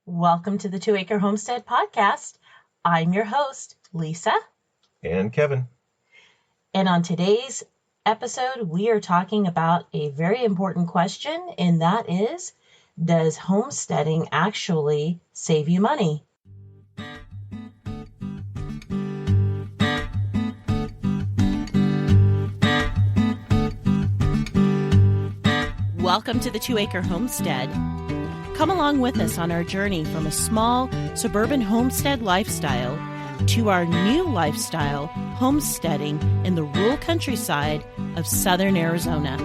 Welcome to the 2 Acre Homestead Podcast. I'm your host, Lisa. And Kevin. And on today's episode, we are talking about a very important question, and that is, does homesteading actually save you money? Welcome to the 2 Acre Homestead. Come along with us on our journey from a small suburban homestead lifestyle to our new lifestyle, homesteading in the rural countryside of southern Arizona.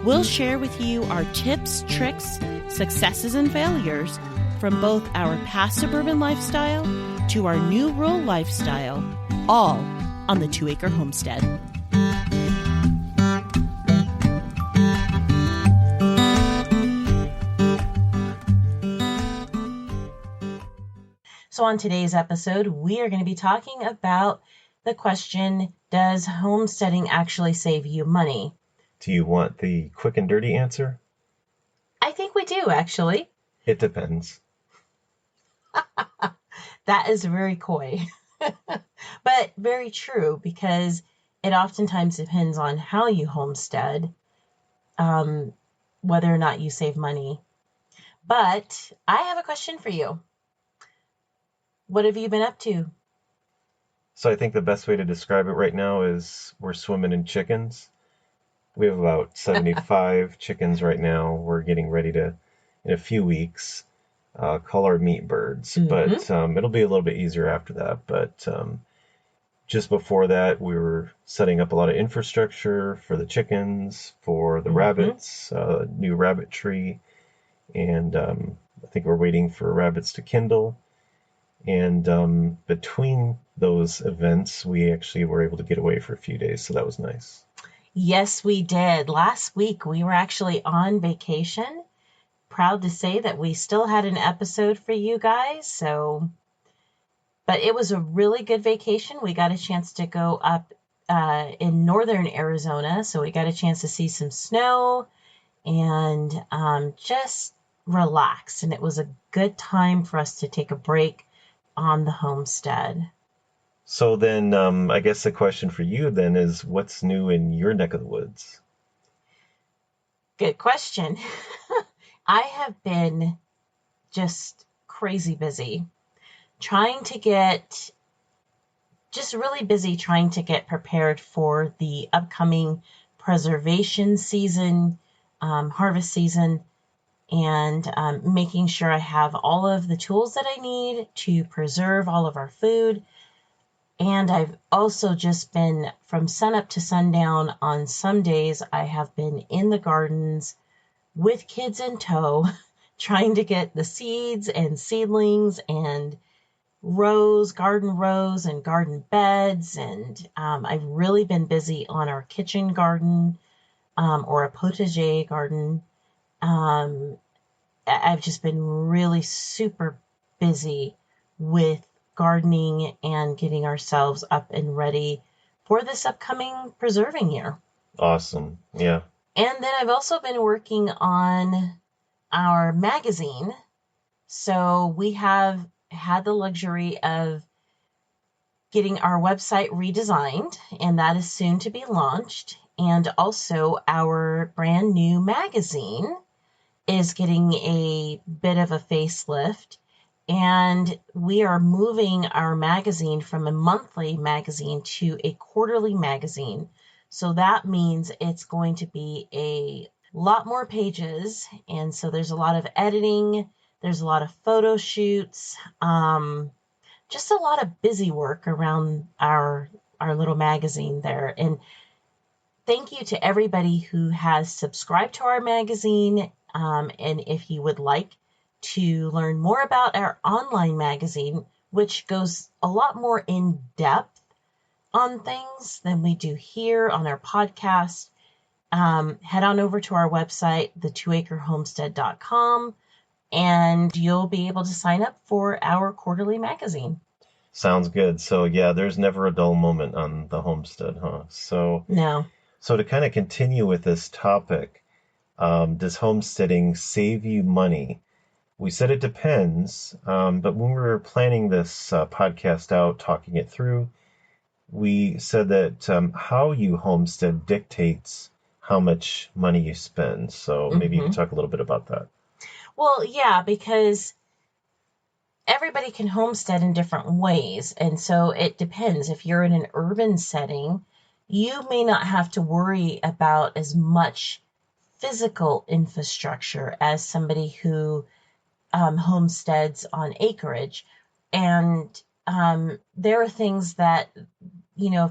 We'll share with you our tips, tricks, successes, and failures from both our past suburban lifestyle to our new rural lifestyle, all on the 2 Acre Homestead. So on today's episode, we are going to be talking about the question, does homesteading actually save you money? Do you want the quick and dirty answer? I think we do, actually. It depends. That is very coy, but very true, because it oftentimes depends on how you homestead, whether or not you save money. But I have a question for you. What have you been up to? So I think the best way to describe it right now is we're swimming in chickens. We have about 75 chickens right now. We're getting ready to, in a few weeks, cull our meat birds. Mm-hmm. But it'll be a little bit easier after that. But just before that, we were setting up a lot of infrastructure for the chickens, for the rabbits, new rabbit tree. And I think we're waiting for rabbits to kindle. And between those events, we actually were able to get away for a few days, so that was nice. Yes, we did. Last week, we were actually on vacation. Proud to say that we still had an episode for you guys. But it was a really good vacation. We got a chance to go up in northern Arizona, so we got a chance to see some snow and just relax. And it was a good time for us to take a break on the homestead. So then I guess the question for you then is, what's new in your neck of the woods? Good question. I have been just crazy busy really busy trying to get prepared for the upcoming preservation season, harvest season, and making sure I have all of the tools that I need to preserve all of our food. And I've also just been from sunup to sundown. On some days, I have been in the gardens with kids in tow, trying to get the seeds and seedlings and garden rows and garden beds. And I've really been busy on our kitchen garden or a potager garden. I've just been really super busy with gardening and getting ourselves up and ready for this upcoming preserving year. Awesome. Yeah. And then I've also been working on our magazine. So we have had the luxury of getting our website redesigned, and that is soon to be launched. And also our brand new magazine is getting a bit of a facelift, and we are moving our magazine from a monthly magazine to a quarterly magazine. So that means it's going to be a lot more pages, and so there's a lot of editing, there's a lot of photo shoots, just a lot of busy work around our little magazine there. And thank you to everybody who has subscribed to our magazine. And if you would like to learn more about our online magazine, which goes a lot more in depth on things than we do here on our podcast, head on over to our website, the2acrehomestead.com, and you'll be able to sign up for our quarterly magazine. Sounds good. So yeah, there's never a dull moment on the homestead, huh? No. So to kind of continue with this topic, does homesteading save you money? We said it depends, but when we were planning this podcast out, talking it through, we said that how you homestead dictates how much money you spend. So maybe you could Hmm. talk a little bit about that. Well, yeah, because everybody can homestead in different ways. And so it depends. If you're in an urban setting, you may not have to worry about as much physical infrastructure as somebody who homesteads on acreage. And there are things that,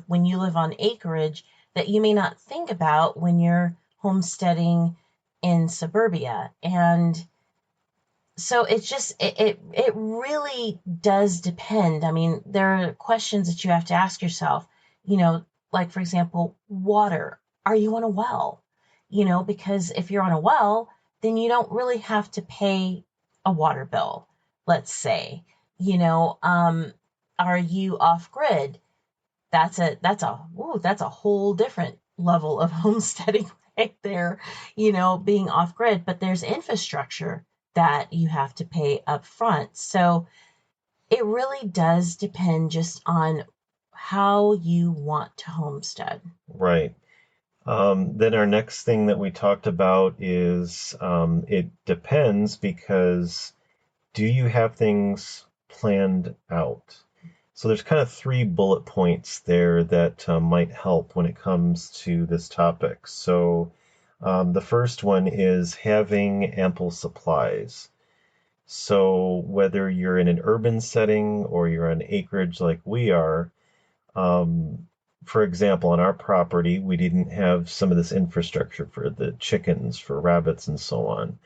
when you live on acreage, that you may not think about when you're homesteading in suburbia. And so it's just it really does depend. I mean, there are questions that you have to ask yourself, you know, like for example, water. Are you on a well? Because if you're on a well, then you don't really have to pay a water bill, let's say. You know, are you off grid? That's a whole different level of homesteading right there, being off grid. But there's infrastructure that you have to pay up front. So it really does depend just on how you want to homestead. Right. Then our next thing that we talked about is it depends because do you have things planned out? So there's kind of three bullet points there that might help when it comes to this topic. So the first one is having ample supplies. So whether you're in an urban setting or you're on acreage like we are, um, for example, on our property, we didn't have some of this infrastructure for the chickens, for rabbits, and so on.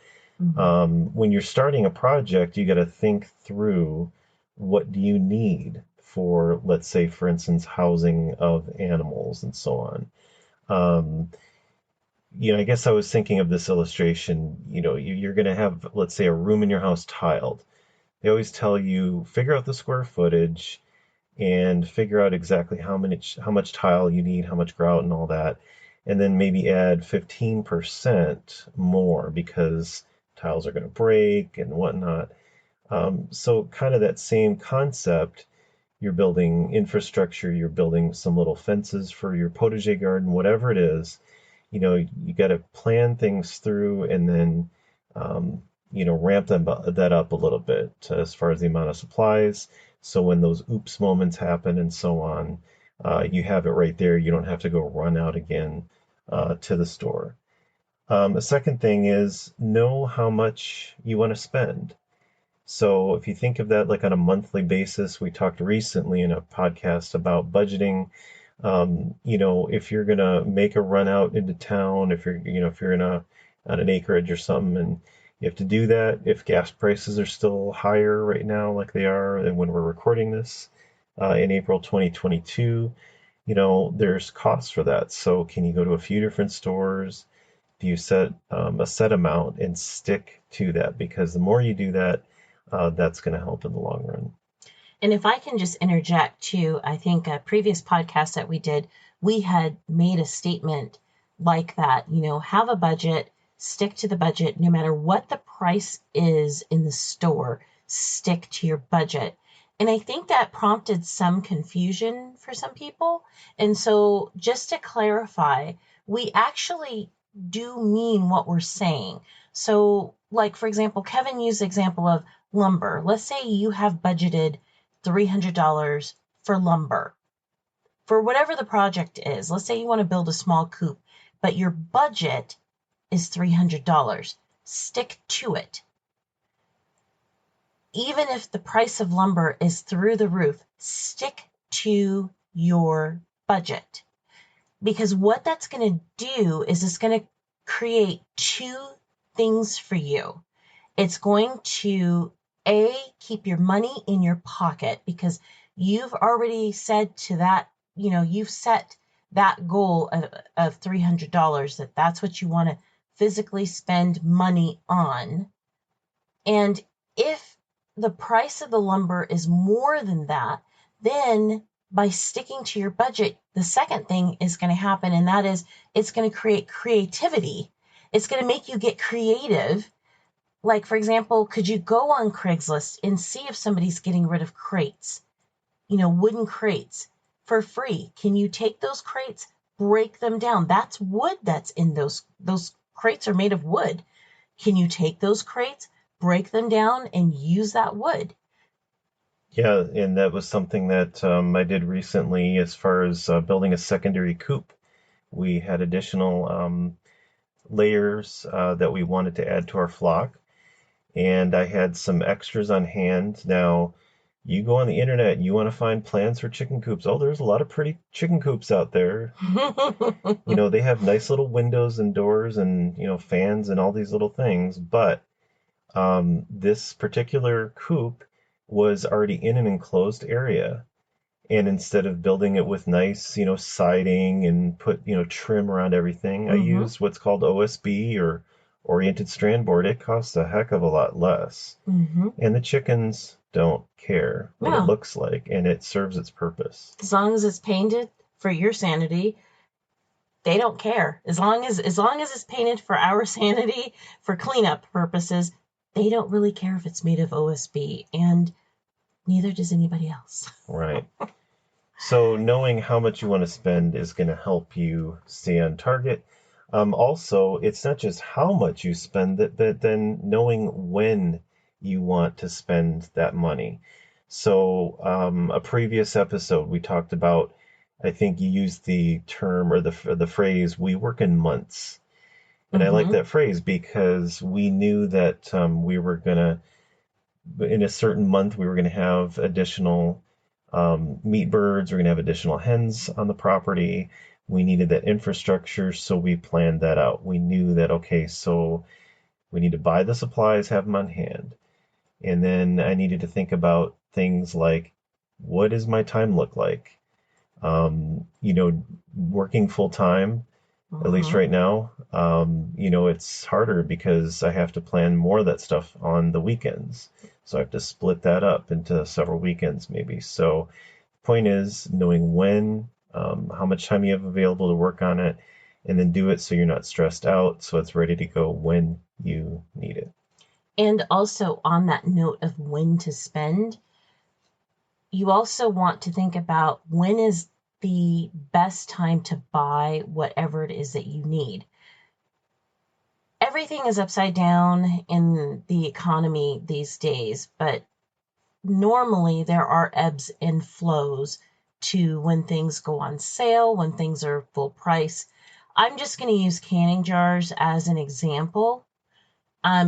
Mhm. When you're starting a project, you got to think through what do you need for, let's say, for instance, housing of animals and so on. Um, I guess I was thinking of this illustration. You're going to have, let's say, a room in your house tiled. They always tell you figure out the square footage and figure out exactly how much tile you need, how much grout and all that, and then maybe add 15% more because tiles are going to break and whatnot. So kind of that same concept. You're building infrastructure, you're building some little fences for your potager garden, whatever it is. You got to plan things through and then um, ramp that up a little bit as far as the amount of supplies. So when those oops moments happen and so on, you have it right there. You don't have to go run out again to the store. A second thing is know how much you want to spend. So if you think of that like on a monthly basis, we talked recently in a podcast about budgeting. If you're gonna make a run out into town, if you're in on an acreage or something, and you have to do that, if gas prices are still higher right now, like they are, and when we're recording this in April 2022, there's costs for that. So can you go to a few different stores? Do you set a set amount and stick to that? Because the more you do that, that's going to help in the long run. And if I can just interject too, I think a previous podcast that we did, we had made a statement like that, have a budget, stick to the budget, no matter what the price is in the store, stick to your budget. And I think that prompted some confusion for some people. And so just to clarify, we actually do mean what we're saying. So like, for example, Kevin used the example of lumber. Let's say you have budgeted $300 for lumber for whatever the project is. Let's say you want to build a small coop, but your budget is $300. Stick to it. Even if the price of lumber is through the roof, stick to your budget. Because what that's going to do is it's going to create two things for you. It's going to keep your money in your pocket because you've already said to that, you've set that goal of $300 that's what you want to physically spend money on. And if the price of the lumber is more than that, then by sticking to your budget, the second thing is going to happen, and that is it's going to create creativity. It's going to make you get creative Like, for example, could you go on Craigslist and see if somebody's getting rid of crates, wooden crates for free? Can you take those crates, break them down? That's wood that's in those crates are made of wood. Can you take those crates, break them down, and use that wood? Yeah, and that was something that I did recently as far as building a secondary coop. We had additional layers that we wanted to add to our flock, and I had some extras on hand. Now, you go on the internet, you want to find plans for chicken coops. Oh, there's a lot of pretty chicken coops out there. They have nice little windows and doors and, fans and all these little things, but this particular coop was already in an enclosed area. And instead of building it with nice, siding and put, trim around everything, I Mm-hmm. used what's called OSB or oriented strand board. It costs a heck of a lot less. Mm-hmm. And the chickens don't care what it No, looks like, and it serves its purpose. as long as it's painted for your sanity, they don't care. As long as it's painted for our sanity, for cleanup purposes, they don't really care if it's made of OSB, and neither does anybody else. Right. So knowing how much you want to spend is going to help you stay on target. Also, it's not just how much you spend, but then knowing when you want to spend that money. So a previous episode we talked about, I think you used the term or the phrase, we work in months. And I like Mm-hmm. that phrase because we knew that we were going to in a certain month we were going to have additional meat birds, we're going to have additional hens on the property. We needed that infrastructure, so we planned that out. We knew that, okay, so we need to buy the supplies, have them on hand. And then I needed to think about things like, what does my time look like? Working full time, at least Mm-hmm. right now, it's harder because I have to plan more of that stuff on the weekends. So I have to split that up into several weekends maybe. So point is knowing when, how much time you have available to work on it, and then do it so you're not stressed out, so it's ready to go when you need it. And also, on that note of when to spend, you also want to think about when is the best time to buy whatever it is that you need. Everything is upside down in the economy these days, but normally there are ebbs and flows to when things go on sale, when things are full price. I'm just going to use canning jars as an example.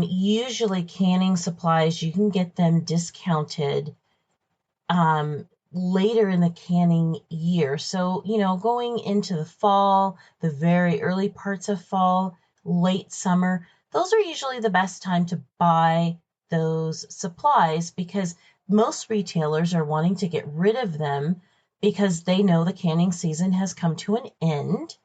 Usually canning supplies, you can get them discounted later in the canning year. So, going into the fall, the very early parts of fall, late summer, those are usually the best time to buy those supplies because most retailers are wanting to get rid of them because they know the canning season has come to an end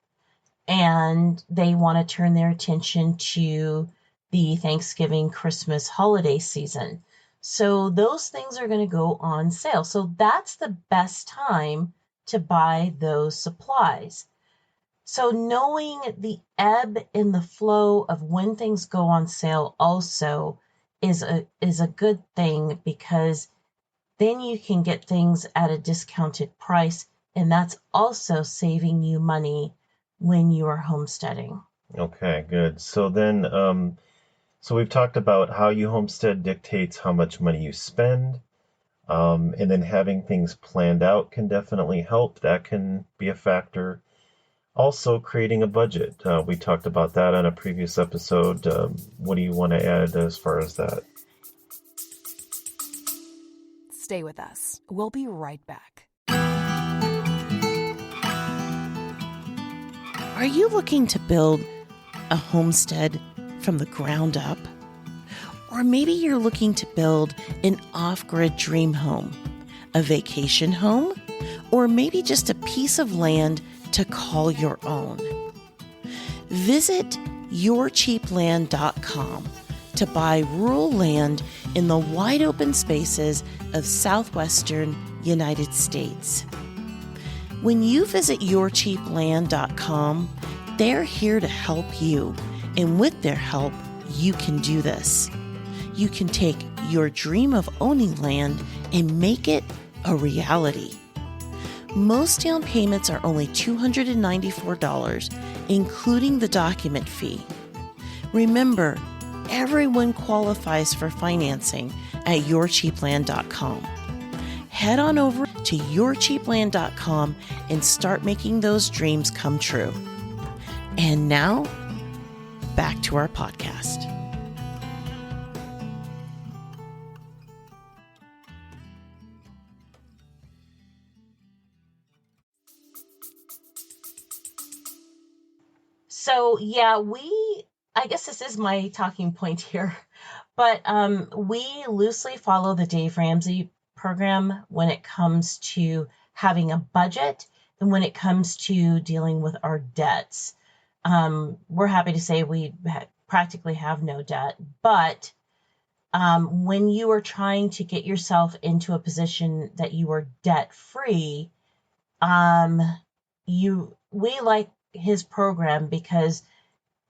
and they want to turn their attention to the Thanksgiving, Christmas holiday season. So those things are going to go on sale. So that's the best time to buy those supplies. So knowing the ebb and the flow of when things go on sale also is a good thing because then you can get things at a discounted price, and that's also saving you money when you are homesteading. Okay, good. So we've talked about how you homestead dictates how much money you spend. And then having things planned out can definitely help. That can be a factor. Also, creating a budget. We talked about that on a previous episode. What do you want to add as far as that? Stay with us. We'll be right back. Are you looking to build a homestead from the ground up? Or maybe you're looking to build an off-grid dream home, a vacation home, or maybe just a piece of land to call your own. Visit yourcheapland.com to buy rural land in the wide open spaces of southwestern United States. When you visit yourcheapland.com, they're here to help you, and with their help, you can do this. you can take your dream of owning land and make it a reality. Most down payments are only $294, including the document fee. Remember, everyone qualifies for financing at yourcheapland.com. Head on over to yourcheapland.com and start making those dreams come true. And now, back to our podcast. So yeah, I guess this is my talking point here, but we loosely follow the Dave Ramsey program when it comes to having a budget and when it comes to dealing with our debts. We're happy to say we practically have no debt, but when you are trying to get yourself into a position that you are debt free, we like his program because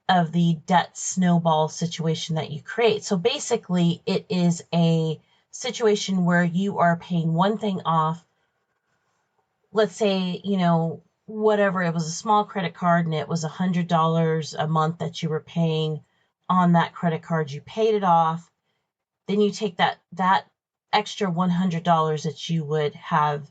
of the debt snowball situation that you create. So basically, it is a situation where you are paying one thing off. Let's say, whatever, it was a small credit card and it was $100 a month that you were paying on that credit card. You paid it off. Then you take that extra $100 that you would have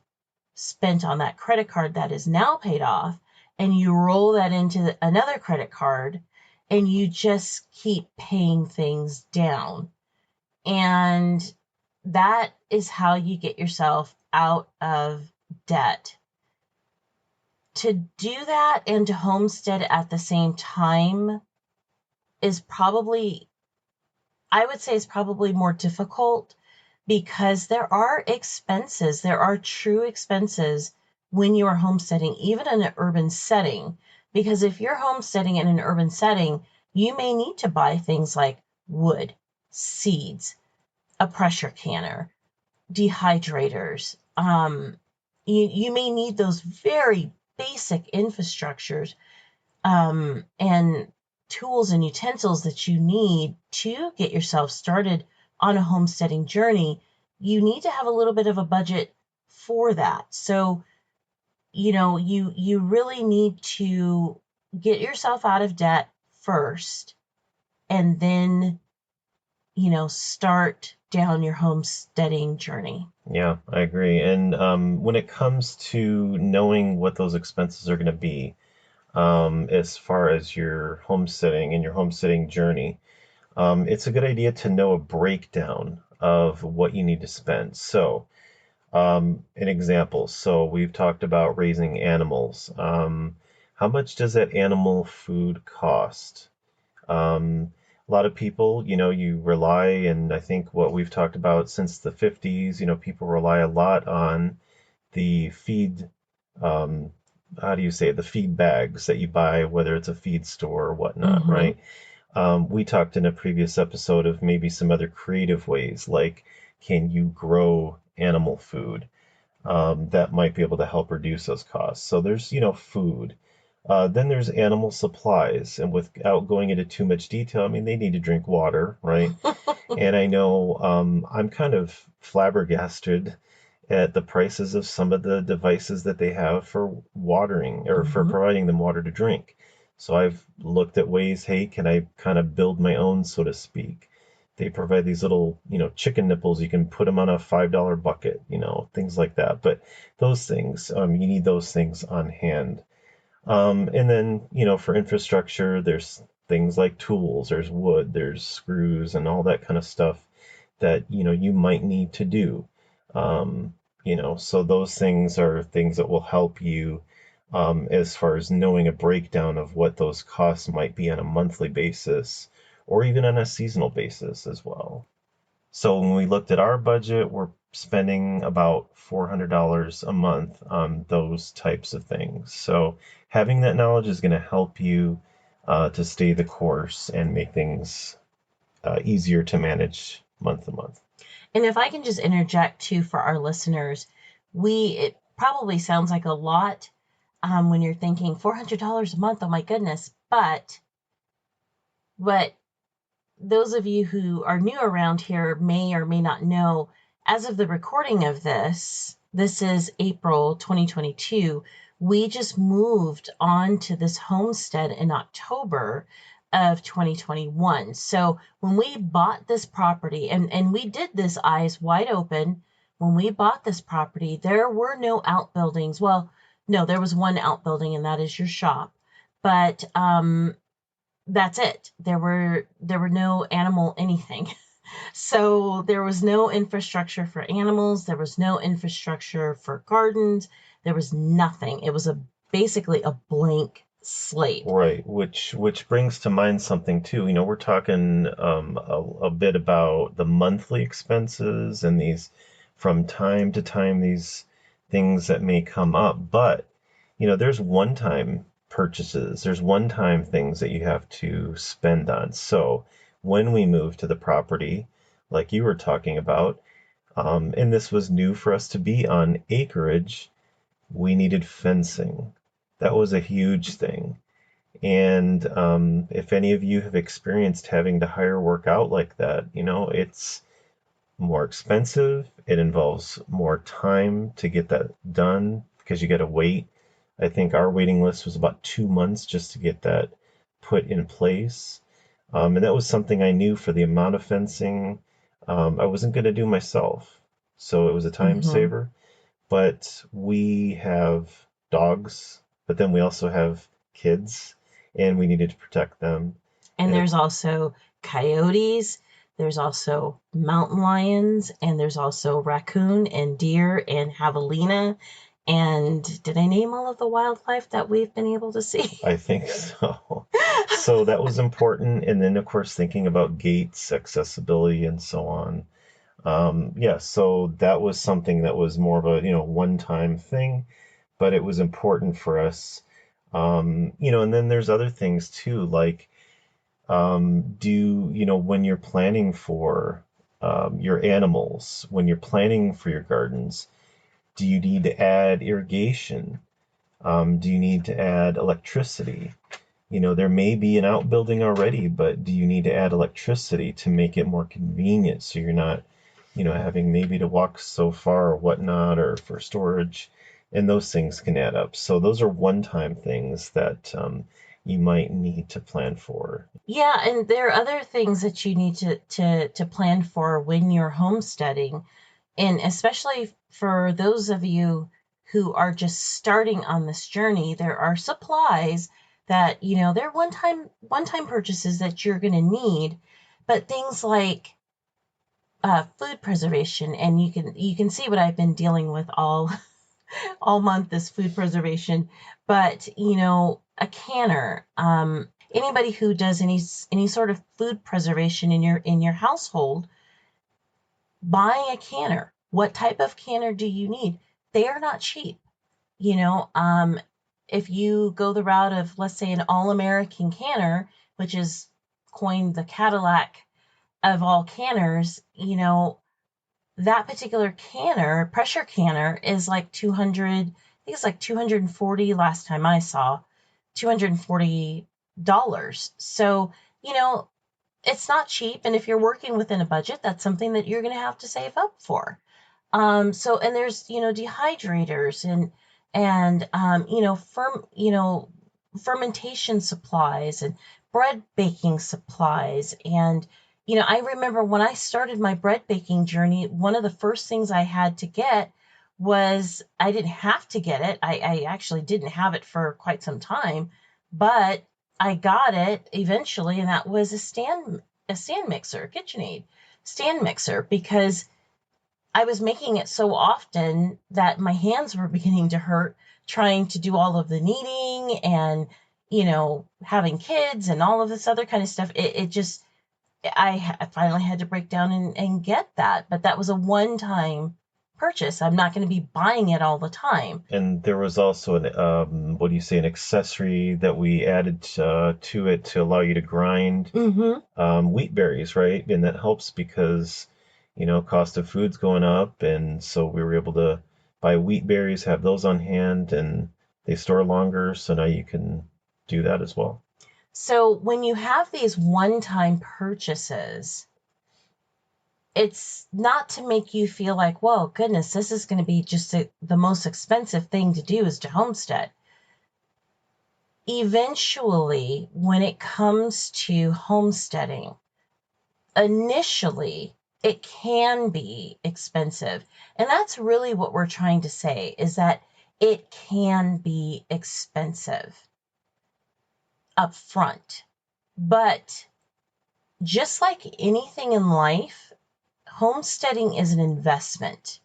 spent on that credit card that is now paid off, and you roll that into another credit card, and you just keep paying things down. And that is how you get yourself out of debt. To do that and to homestead at the same time is probably, I would say, is probably more difficult, because there are expenses. There are true expenses when you are homesteading, even in an urban setting. Because if you're homesteading in an urban setting, you may need to buy things like wood, seeds, a pressure canner, dehydrators. You may need those very basic infrastructures and tools and utensils that you need to get yourself started on a homesteading journey. You need to have a little bit of a budget for that. So, you really need to get yourself out of debt first, and then, start down your homesteading journey. Yeah, I agree. And when it comes to knowing what those expenses are going to be, as far as your homesteading and your homesteading journey, it's a good idea to know a breakdown of what you need to spend. So, an example. So we've talked about raising animals. How much does that animal food cost? A lot of people, you rely, and I think what we've talked about since the 50s, people rely a lot on the feed, how do you say it? The feed bags that you buy, whether it's a feed store or whatnot, right? We talked in a previous episode of maybe some other creative ways, like can you grow animal food that might be able to help reduce those costs. So there's, food. Then there's animal supplies, and without going into too much detail, I mean, they need to drink water, right? And I know I'm kind of flabbergasted at the prices of some of the devices that they have for watering or for providing them water to drink. So I've looked at ways, hey, can I kind of build my own, so to speak? They provide these little, chicken nipples. You can put them on a $5 bucket, things like that. But those things, you need those things on hand. And then, for infrastructure, there's things like tools, there's wood, there's screws and all that kind of stuff that, you might need to do. So those things are things that will help you as far as knowing a breakdown of what those costs might be on a monthly basis or even on a seasonal basis as well. So when we looked at our budget, we're spending about $400 a month on those types of things. So having that knowledge is going to help you to stay the course and make things easier to manage month to month. And if I can just interject too for our listeners, it probably sounds like a lot when you're thinking $400 a month. Oh my goodness. But those of you who are new around here may or may not know, as of the recording of this is April 2022. We just moved on to this homestead in October of 2021. So when we bought this property, and we did this eyes wide open, when we bought this property, there were no outbuildings. Well, no, there was one outbuilding, and that is your shop. But that's it. There were no animal anything. So there was no infrastructure for animals. There was no infrastructure for gardens. There was nothing. It was basically a blank slate. Right, which brings to mind something too. We're talking a bit about the monthly expenses and these from time to time these things that may come up, but there's one-time purchases, there's one-time things that you have to spend on. So when we moved to the property, like you were talking about, and this was new for us to be on acreage, we needed fencing. That was a huge thing. And if any of you have experienced having to hire work out like that, it's more expensive. It involves more time to get that done because you got to wait. I think our waiting list was about 2 months just to get that put in place. And that was something I knew for the amount of fencing I wasn't going to do myself. So it was a time saver. But we have dogs, but then we also have kids, and we needed to protect them. And there's also coyotes, there's also mountain lions, and there's also raccoon and deer and javelina. And did I name all of the wildlife that we've been able to see? I think so. So that was important. And then, of course, thinking about gates, accessibility, and so on. So that was something that was more of a, one-time thing, but it was important for us. And then there's other things too, like, when you're planning for your animals, when you're planning for your gardens, do you need to add irrigation? Do you need to add electricity? There may be an outbuilding already, but do you need to add electricity to make it more convenient so you're not, having maybe to walk so far or whatnot or for storage? And those things can add up. So those are one-time things that you might need to plan for. Yeah, and there are other things that you need to plan for when you're homesteading. And especially for those of you who are just starting on this journey, there are supplies that, they're one-time purchases that you're going to need, but things like food preservation, and you can see what I've been dealing with all month, is food preservation. But a canner, anybody who does any sort of food preservation in your household, buying a canner. What type of canner do you need? They are not cheap. If you go the route of, let's say, an all-American canner, which is coined the Cadillac of all canners, that particular canner, pressure canner, is like 200, I think it's like 240 last time I saw, $240. So, it's not cheap. And if you're working within a budget, that's something that you're going to have to save up for. And there's, dehydrators and fermentation supplies and bread baking supplies. And, I remember when I started my bread baking journey, one of the first things I had to get was, I didn't have to get it. I actually didn't have it for quite some time, but I got it eventually, and that was a stand mixer, KitchenAid stand mixer, because I was making it so often that my hands were beginning to hurt trying to do all of the kneading and, having kids and all of this other kind of stuff. I finally had to break down and get that, but that was a one-time purchase. I'm not going to be buying it all the time. And there was also an accessory that we added to it to allow you to grind wheat berries, right? And that helps because, cost of food's going up. And so we were able to buy wheat berries, have those on hand, and they store longer. So now you can do that as well. So when you have these one-time purchases, it's not to make you feel like, well, goodness, this is going to be just the most expensive thing to do is to homestead. Eventually, when it comes to homesteading, initially it can be expensive. And that's really what we're trying to say, is that it can be expensive up front. But just like anything in life, homesteading is an investment.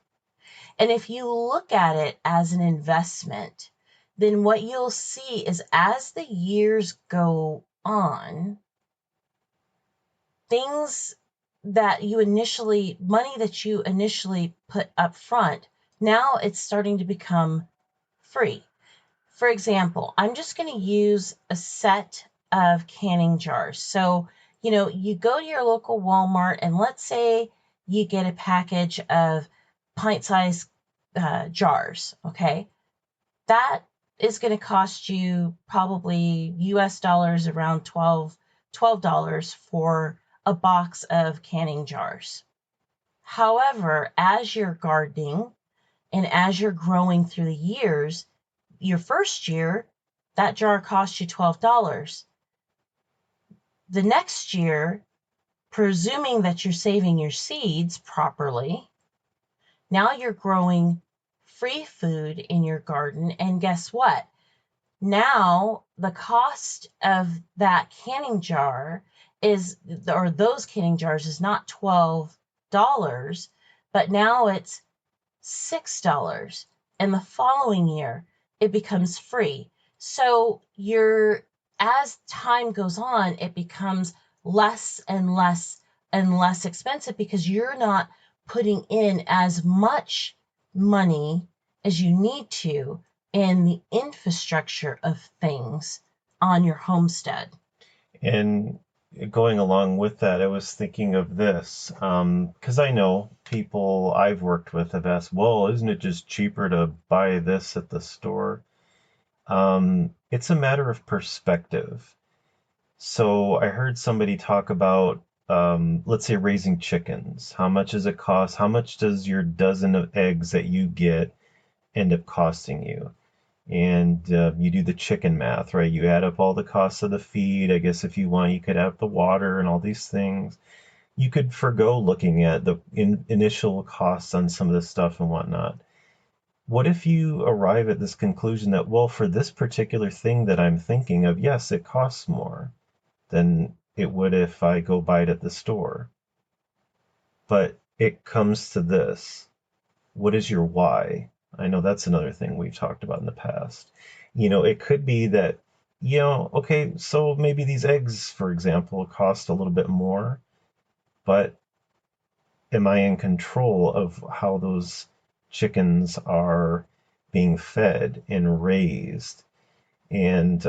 And if you look at it as an investment, then what you'll see is as the years go on, things money that you initially put up front, now it's starting to become free. For example, I'm just going to use a set of canning jars. So, you go to your local Walmart and let's say you get a package of pint-sized jars, okay? That is going to cost you probably US dollars around $12 for a box of canning jars. However, as you're gardening and as you're growing through the years, your first year, that jar cost you $12. The next year, presuming that you're saving your seeds properly, now you're growing free food in your garden. And guess what? Now the cost of that canning jar or those canning jars is not $12, but now it's $6. And the following year, it becomes free. So as time goes on, it becomes less and less and less expensive because you're not putting in as much money as you need to in the infrastructure of things on your homestead. And going along with that, I was thinking of this because I know people I've worked with have asked, well, isn't it just cheaper to buy this at the store? It's a matter of perspective. So I heard somebody talk about, let's say, raising chickens. How much does it cost? How much does your dozen of eggs that you get end up costing you? And you do the chicken math, right? You add up all the costs of the feed. I guess if you want, you could add the water and all these things. You could forgo looking at the initial costs on some of this stuff and whatnot. What if you arrive at this conclusion that, well, for this particular thing that I'm thinking of, yes, it costs more than it would if I go buy it at the store. But it comes to this. What is your why? I know that's another thing we've talked about in the past. It could be that, okay, so maybe these eggs, for example, cost a little bit more, but am I in control of how those chickens are being fed and raised? And,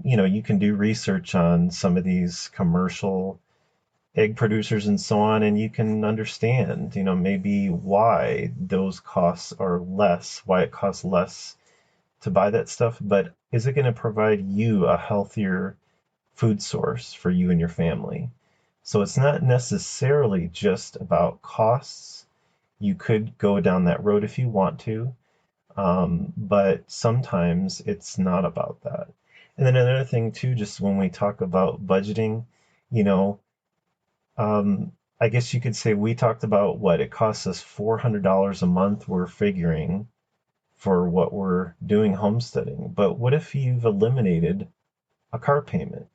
you can do research on some of these commercial egg producers and so on, and you can understand, maybe why those costs are less, why it costs less to buy that stuff. But is it going to provide you a healthier food source for you and your family? So it's not necessarily just about costs. You could go down that road if you want to, but sometimes it's not about that. And then another thing too, just when we talk about budgeting, you know, I guess you could say we talked about what it costs us $400 a month, we're figuring, for what we're doing homesteading. But what if you've eliminated a car payment?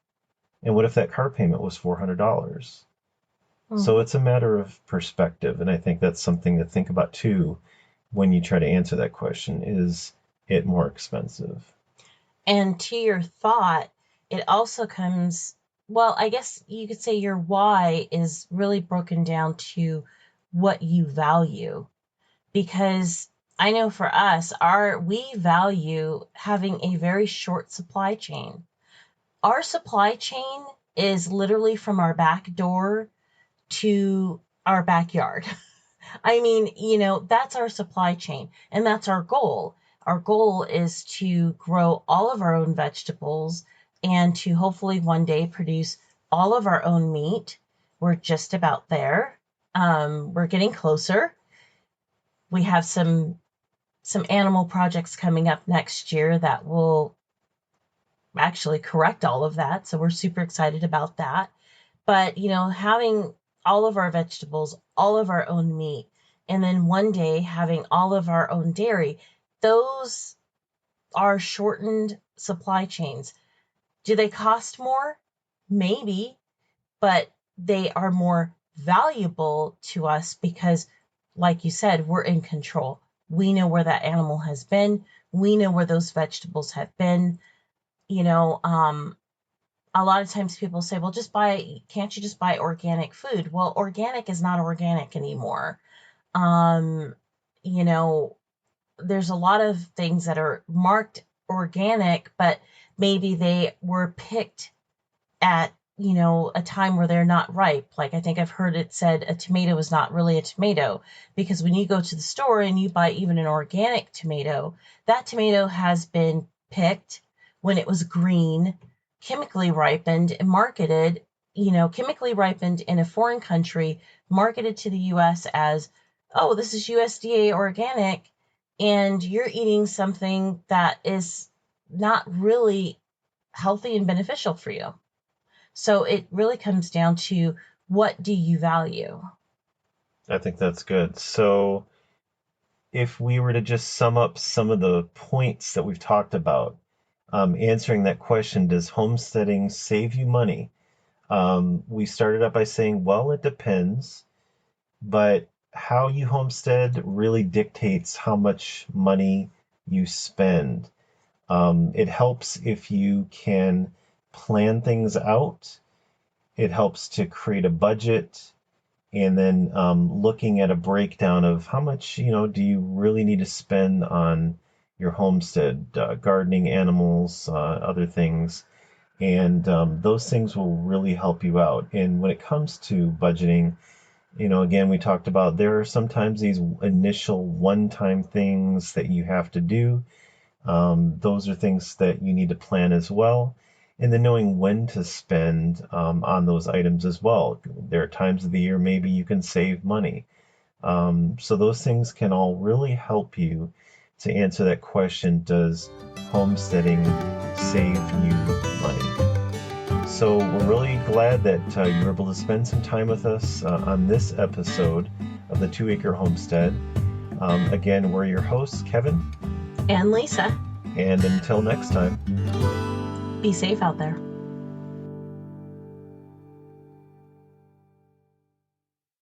And what if that car payment was $400? So it's a matter of perspective. And I think that's something to think about too when you try to answer that question. Is it more expensive? And to your thought, it also comes, well, I guess you could say your why is really broken down to what you value. Because I know for us, we value having a very short supply chain. Our supply chain is literally from our back door to our backyard. I mean, that's our supply chain and that's our goal. Our goal is to grow all of our own vegetables and to hopefully one day produce all of our own meat. We're just about there. We're getting closer. We have some animal projects coming up next year that will actually correct all of that. So we're super excited about that. But, having all of our vegetables, all of our own meat, and then one day having all of our own dairy, those are shortened supply chains. Do they cost more? Maybe, but they are more valuable to us because, like you said, we're in control. We know where that animal has been. We know where those vegetables have been. A lot of times people say, well, can't you just buy organic food? Well, organic is not organic anymore. Um, you know, there's a lot of things that are marked organic, but maybe they were picked at, a time where they're not ripe. Like I think I've heard it said a tomato is not really a tomato because when you go to the store and you buy even an organic tomato, that tomato has been picked when it was green, chemically ripened and marketed, chemically ripened in a foreign country, marketed to the US as, oh, this is USDA organic, and you're eating something that is not really healthy and beneficial for you. So it really comes down to, what do you value? I think that's good. So if we were to just sum up some of the points that we've talked about, answering that question, does homesteading save you money? We started up by saying, well, it depends, but how you homestead really dictates how much money you spend. It helps if you can plan things out. It helps to create a budget, and then looking at a breakdown of how much do you really need to spend on your homestead, gardening, animals, other things, and those things will really help you out. And when it comes to budgeting, again, we talked about there are sometimes these initial one-time things that you have to do. Those are things that you need to plan as well. And then knowing when to spend on those items as well. There are times of the year maybe you can save money. So those things can all really help you to answer that question, does homesteading save you money? So we're really glad that you were able to spend some time with us on this episode of the 2 Acre Homestead. Again, we're your hosts, Kevin And Lisa. and until next time, Be safe out there.